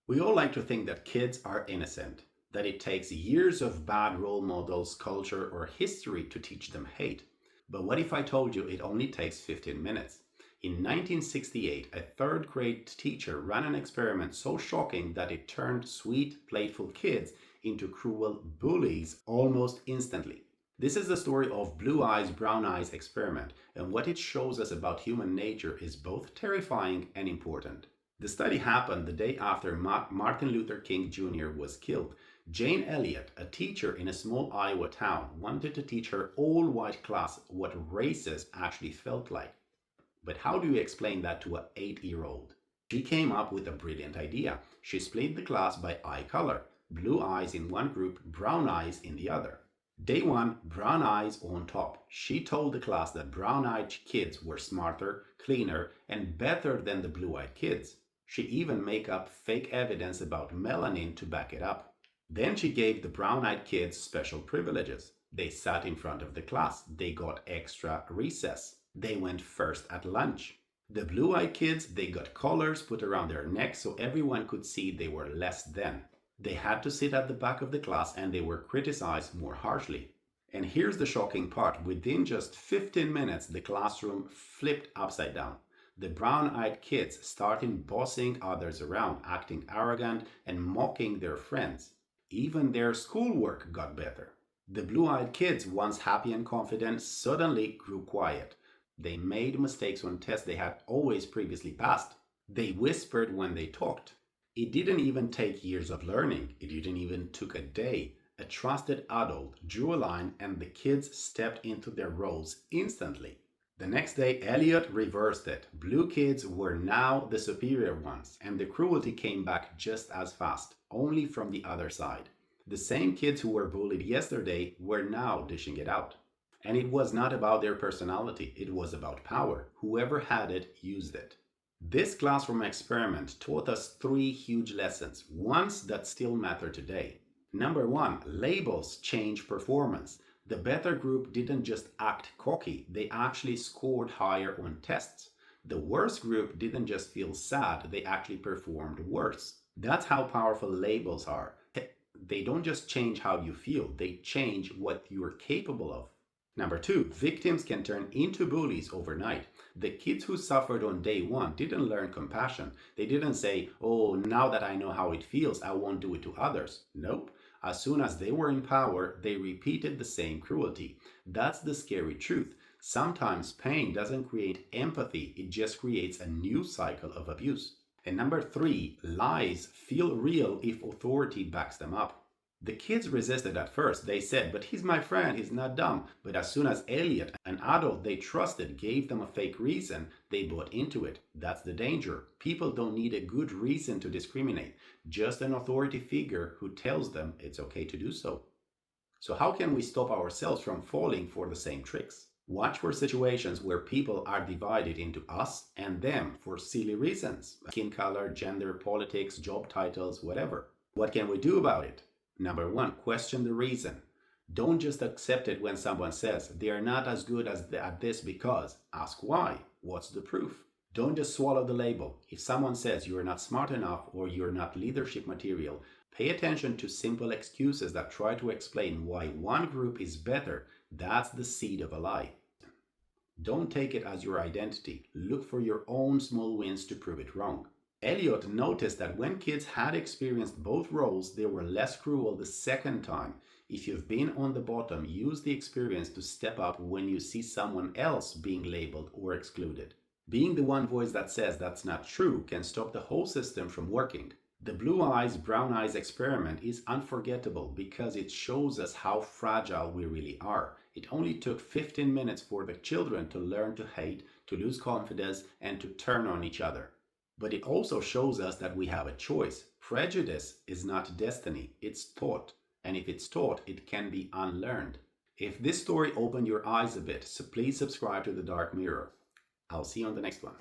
We all like to think that kids are innocent, that it takes years of bad role models, culture, or history to teach them hate. But what if I told you it only takes 15 minutes? In 1968, a third grade teacher ran an experiment so shocking that it turned sweet, playful kids into cruel bullies almost instantly. This is the story of Blue Eyes, Brown Eyes experiment, and what it shows us about human nature is both terrifying and important. The study happened the day after Martin Luther King Jr. was killed. Jane Elliott, a teacher in a small Iowa town, wanted to teach her all-white class what racist actually felt like. But how do you explain that to an 8-year-old? She came up with a brilliant idea. She split the class by eye color. Blue eyes in one group, brown eyes in the other. Day one, brown eyes on top. She told the class that brown-eyed kids were smarter, cleaner, and better than the blue-eyed kids. She even made up fake evidence about melanin to back it up. Then she gave the brown-eyed kids special privileges. They sat in front of the class. They got extra recess. They went first at lunch. The blue-eyed kids, they got collars put around their necks so everyone could see they were less than. They had to sit at the back of the class and they were criticized more harshly. And here's the shocking part. Within just 15 minutes, the classroom flipped upside down. The brown-eyed kids started bossing others around, acting arrogant and mocking their friends. Even their schoolwork got better. The blue-eyed kids, once happy and confident, suddenly grew quiet. They made mistakes on tests they had always previously passed. They whispered when they talked. It didn't even take years of learning. It didn't even took a day. A trusted adult drew a line and the kids stepped into their roles instantly. The next day, Elliot reversed it. Blue kids were now the superior ones, and the cruelty came back just as fast, only from the other side. The same kids who were bullied yesterday were now dishing it out. And it was not about their personality, it was about power. Whoever had it used it. This classroom experiment taught us 3 huge lessons, ones that still matter today. Number 1, labels change performance. The better group didn't just act cocky, they actually scored higher on tests. The worse group didn't just feel sad, they actually performed worse. That's how powerful labels are. They don't just change how you feel, they change what you're capable of. Number 2, victims can turn into bullies overnight. The kids who suffered on day 1 didn't learn compassion. They didn't say, oh, now that I know how it feels, I won't do it to others. Nope. As soon as they were in power, they repeated the same cruelty. That's the scary truth. Sometimes pain doesn't create empathy, it just creates a new cycle of abuse. And number 3, lies feel real if authority backs them up. The kids resisted at first. They said, but he's my friend, he's not dumb. But as soon as Elliot, an adult they trusted, gave them a fake reason, they bought into it. That's the danger. People don't need a good reason to discriminate, just an authority figure who tells them it's okay to do so. So how can we stop ourselves from falling for the same tricks? Watch for situations where people are divided into us and them for silly reasons. Skin color, gender, politics, job titles, whatever. What can we do about it? Number 1, question the reason. Don't just accept it when someone says they are not as good at this because. Ask why. What's the proof? Don't just swallow the label. If someone says you are not smart enough or you're not leadership material, pay attention to simple excuses that try to explain why one group is better. That's the seed of a lie. Don't take it as your identity. Look for your own small wins to prove it wrong. Elliot noticed that when kids had experienced both roles, they were less cruel the second time. If you've been on the bottom, use the experience to step up when you see someone else being labeled or excluded. Being the one voice that says that's not true can stop the whole system from working. The blue eyes, brown eyes experiment is unforgettable because it shows us how fragile we really are. It only took 15 minutes for the children to learn to hate, to lose confidence, and to turn on each other. But it also shows us that we have a choice. Prejudice is not destiny, it's taught. And if it's taught, it can be unlearned. If this story opened your eyes a bit, so please subscribe to The Dark Mirror. I'll see you on the next one.